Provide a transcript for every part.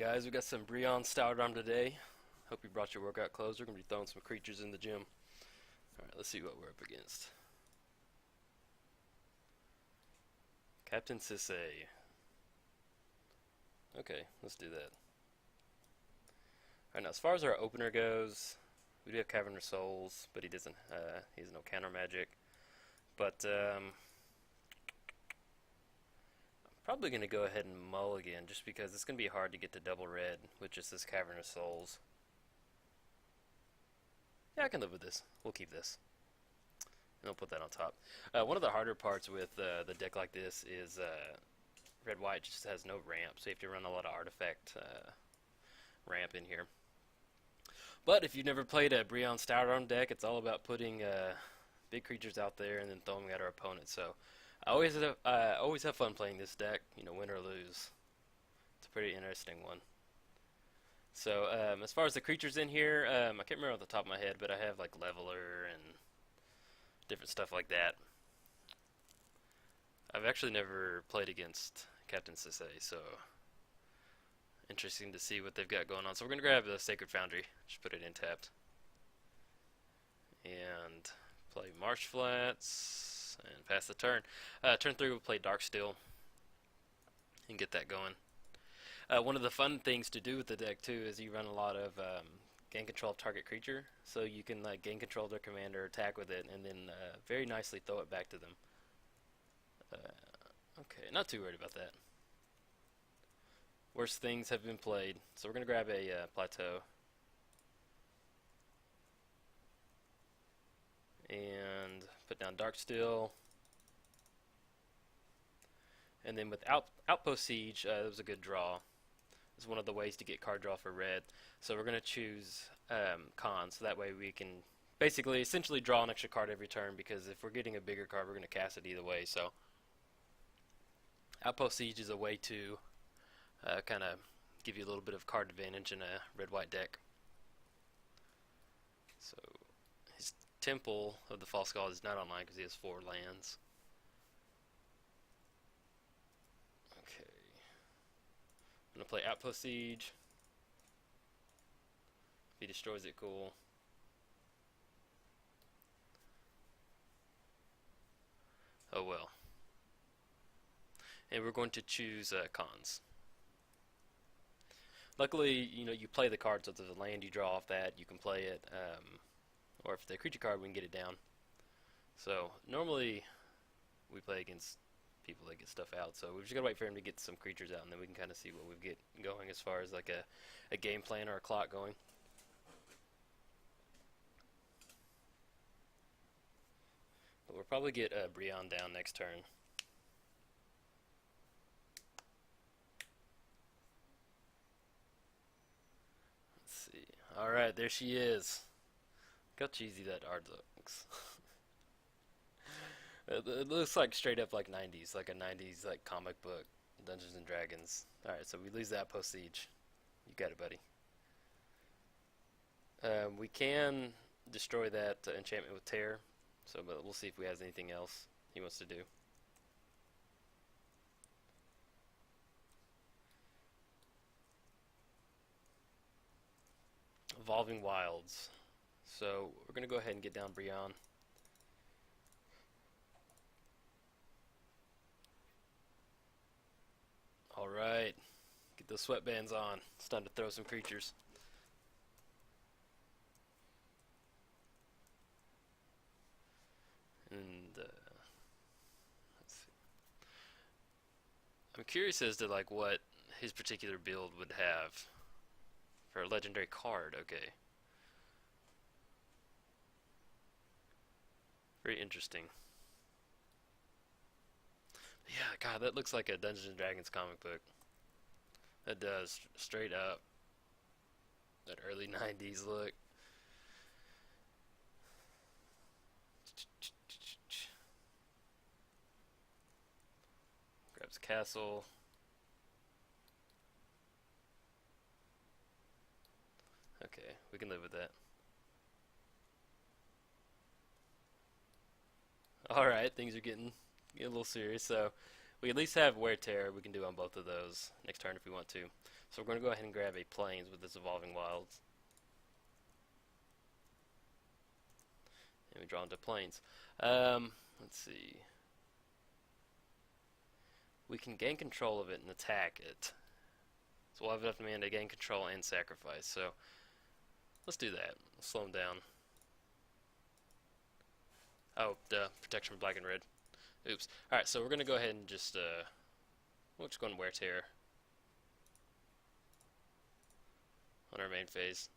Guys, we got some Brion Stoutarm today. Hope you brought your workout clothes. We're going to be throwing some creatures in the gym. Alright, let's see what we're up against. Captain Sisay. Okay, let's do that. Alright, now as far as our opener goes, we do have Cavern of Souls, but he has no counter magic. But I'm probably going to go ahead and mulligan just because it's going to be hard to get to double red with just this Cavern of Souls. Yeah, I can live with this. We'll keep this. And we'll put that on top. One of the harder parts with the deck like this is red-white just has no ramp, so you have to run a lot of artifact ramp in here. But if you've never played a Brion Stoutarm deck, it's all about putting big creatures out there and then throwing them at our opponent. So I always have fun playing this deck, win or lose. It's a pretty interesting one. So as far as the creatures in here, I can't remember off the top of my head, but I have like Leveler and different stuff like that. I've actually never played against Captain Sisay, so interesting to see what they've got going on. So we're going to grab the Sacred Foundry, just put it in tapped. And play Marsh Flats, and pass the turn. Turn 3 we'll play Darksteel, and get that going. One of the fun things to do with the deck, too, is you run a lot of gain control of target creature, so you can gain control of their commander, attack with it, and then very nicely throw it back to them. Okay, not too worried about that. Worst things have been played, so we're going to grab a Plateau. And put down Darksteel. And then with Outpost Siege, that was a good draw. It's one of the ways to get card draw for red. So we're going to choose Con, so that way we can essentially draw an extra card every turn, because if we're getting a bigger card, we're going to cast it either way. So Outpost Siege is a way to kind of give you a little bit of card advantage in a red-white deck. So his Temple of the False God is not online because he has 4 lands. Okay. I'm going to play Outpost Siege. If he destroys it, cool. Oh well. And we're going to choose Cons. Luckily, you play the card, so if there's a land you draw off that, you can play it. Or if the creature card, we can get it down. So normally we play against people that get stuff out, so we've just got to wait for him to get some creatures out, and then we can kind of see what we get going as far as like a game plan or a clock going. But we'll probably get Brion down next turn. Let's see. Alright, there she is. Look how cheesy that art looks. It looks like straight up like 90s, like a 90s like comic book, Dungeons and Dragons. Alright, so we lose that Outpost Siege. You got it, buddy. We can destroy that enchantment with Tear, but we'll see if we has anything else he wants to do. Evolving Wilds. So we're going to go ahead and get down Brion. Alright, get those sweatbands on. It's time to throw some creatures. And let's see. I'm curious as to what his particular build would have for a legendary card. Okay. Very interesting. Yeah, God, that looks like a Dungeons and Dragons comic book. That does, straight up. That early 90s look. Grabs Castle. Okay, we can live with that. Alright, things are getting a little serious. So We at least have Wear Tear. We can do on both of those next turn if we want to. So we're going to go ahead and grab a Plains with this Evolving Wilds. And we draw into Plains. Let's see. We can gain control of it and attack it. So we'll have enough mana to gain control and sacrifice. So let's do that. Let's slow him down. Oh, duh. Protection from black and red. Oops. Alright, so we're going to go ahead and just, we'll just go and Wear Tear on our main phase.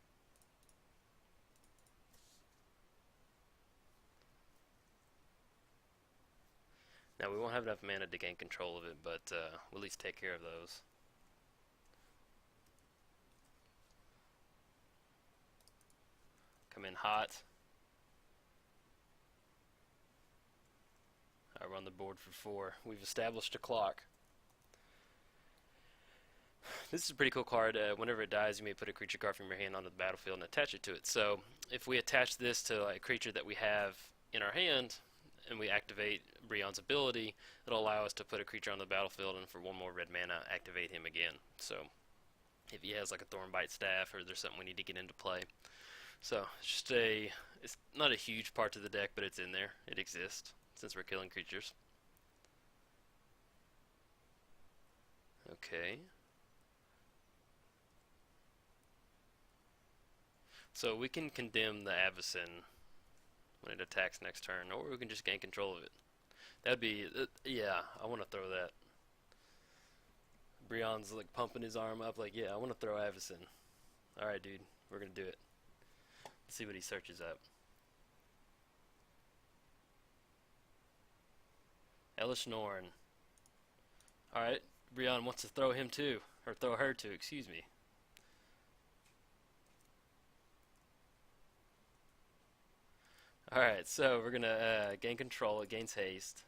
Now, we won't have enough mana to gain control of it, but we'll at least take care of those. Come in hot. We're on the board for 4. We've established a clock. This is a pretty cool card. Whenever it dies, you may put a creature card from your hand onto the battlefield and attach it to it. So if we attach this to like a creature that we have in our hand, and we activate Brion's ability, it'll allow us to put a creature on the battlefield and for 1 more red mana, activate him again. So if he has like a Thornbite Staff or there's something we need to get into play. So it's just it's not a huge part of the deck, but it's in there. It exists since we're killing creatures. Okay. So we can condemn the Avacyn when it attacks next turn, or we can just gain control of it. That'd be, yeah, I want to throw that. Brion's like pumping his arm up like, yeah, I want to throw Avacyn. Alright, dude, we're going to do it. Let's see what he searches up. Elish Norn. Alright, Brion wants to throw him too. Or throw her too, excuse me. Alright, so we're gonna gain control, it gains haste.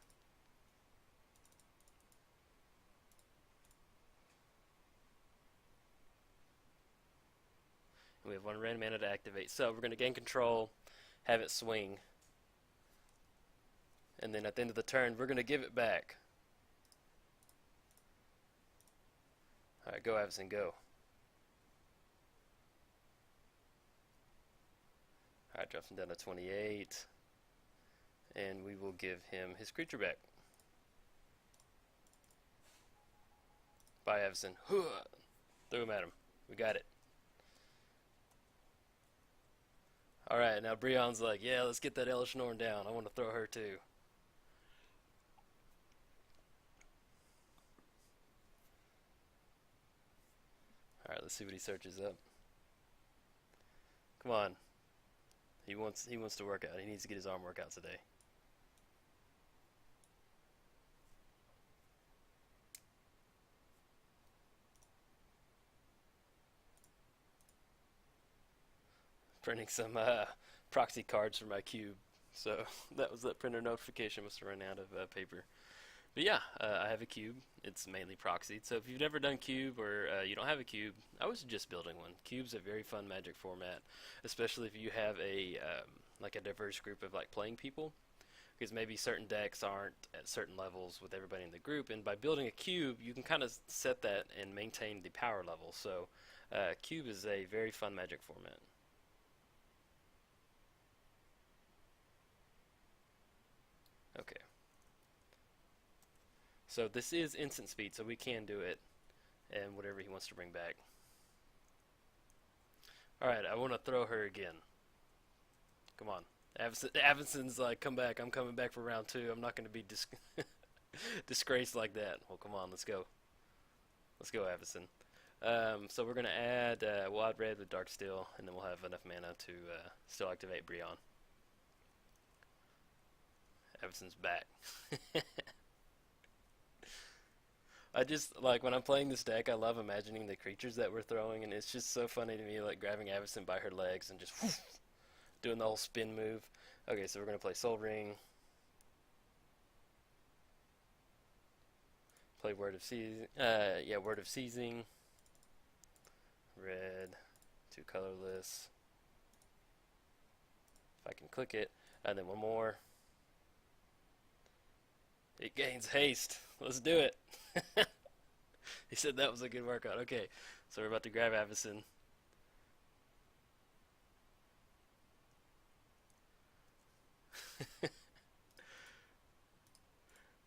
And we have 1 red mana to activate. So we're gonna gain control, have it swing. And then at the end of the turn, we're gonna give it back. Alright, go Avacyn, go. Alright, drops him down to 28. And we will give him his creature back. Bye, Avacyn. Threw him at him. We got it. Alright, now Brion's like, yeah, let's get that Elish Norn down. I want to throw her too. Alright, let's see what he searches up. Come on. He wants to work out. He needs to get his arm workout today. Printing some proxy cards for my cube. So that was that printer notification. Must have run out of paper. But yeah, I have a cube. It's mainly proxied. So if you've never done cube or you don't have a cube, I would suggest building one. Cube's a very fun Magic format, especially if you have a like a diverse group of like playing people. Because maybe certain decks aren't at certain levels with everybody in the group, and by building a cube, you can kind of set that and maintain the power level. So cube is a very fun Magic format. Okay. So this is instant speed, so we can do it, and whatever he wants to bring back. Alright, I want to throw her again. Come on. Avacyn's like, come back, I'm coming back for round 2. I'm not going to be disgraced like that. Well, come on, let's go. Let's go, Avacyn. So we're going to add Wild Red with Dark Steel, and then we'll have enough mana to still activate Brion. Avacyn's back. I just, like, when I'm playing this deck, I love imagining the creatures that we're throwing, and it's just so funny to me, like, grabbing Avacyn by her legs and just whoosh, doing the whole spin move. Okay, so we're going to play Soul Ring. Play Word of Seizing. Yeah, Word of Seizing. Red. 2 colorless. If I can click it. And then 1 more. It gains haste. Let's do it. He said that was a good workout. Okay, so we're about to grab Avison.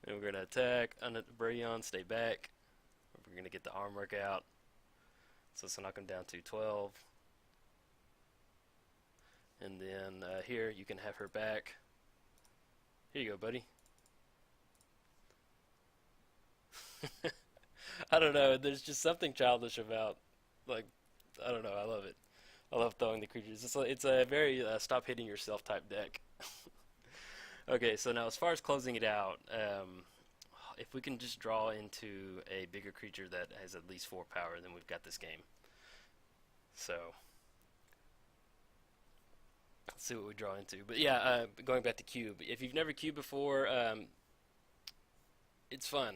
And we're going to attack on Brion, stay back. We're going to get the arm workout. So it's going to knock him down to 12. And then here, you can have her back. Here you go, buddy. I don't know. There's just something childish about, like, I don't know. I love it. I love throwing the creatures. It's a very stop hitting yourself type deck. Okay, so now as far as closing it out, if we can just draw into a bigger creature that has at least 4 power, then we've got this game. So let's see what we draw into. But yeah, going back to cube. If you've never cubed before, it's fun.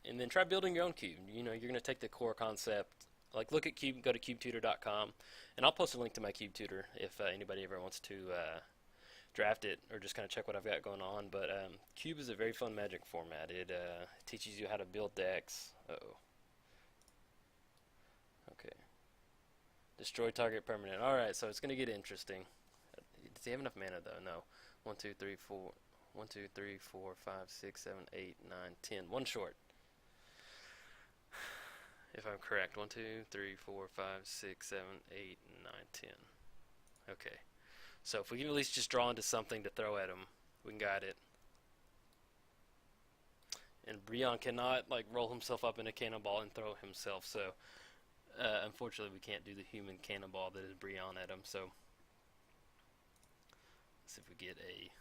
And then try building your own cube. You know, you're going to take the core concept. Like, look at cube, go to cubetutor.com, and I'll post a link to my cube tutor if anybody ever wants to draft it or just kind of check what I've got going on. But cube is a very fun Magic format. It teaches you how to build decks. Uh-oh. Okay. Destroy target permanent. Alright, so it's going to get interesting. Does he have enough mana, though? No. 1, 2, 3, 4. 1, 2, 3, 4, 5, 6, 7, 8, 9, 10. One short. If I'm correct. 1, 2, 3, 4, 5, 6, 7, 8, 9, 10. Okay. So if we can at least just draw into something to throw at him, we can guide it. And Brion cannot like roll himself up in a cannonball and throw himself, so unfortunately we can't do the human cannonball that is Brion at him, so let's see if we get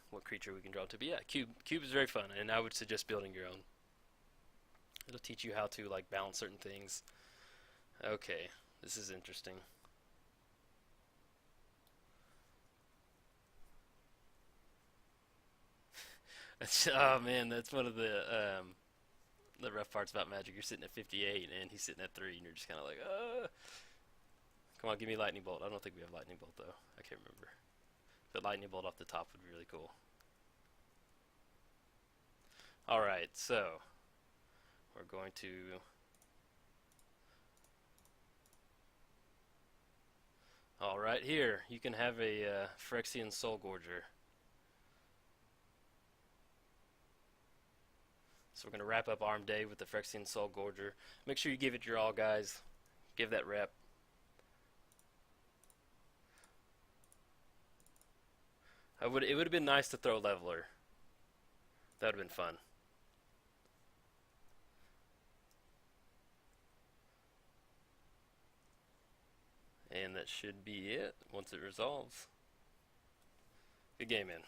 what creature we can draw to. But yeah, cube is very fun, and I would suggest building your own. It'll teach you how to like balance certain things. Okay, this is interesting. Oh man, that's one of the rough parts about Magic. You're sitting at 58 and he's sitting at 3, and you're just kind of like, come on, give me Lightning Bolt. I don't think we have Lightning Bolt though. I can't remember. But Lightning Bolt off the top would be really cool. All right, so we're going to all right here. You can have a Phyrexian Soul Gorger. So we're going to wrap up Arm Day with the Phyrexian Soul Gorger. Make sure you give it your all, guys. Give that rep. It would have been nice to throw Leveler. That would have been fun. And that should be it once it resolves. Good game, man.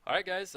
Alright, guys.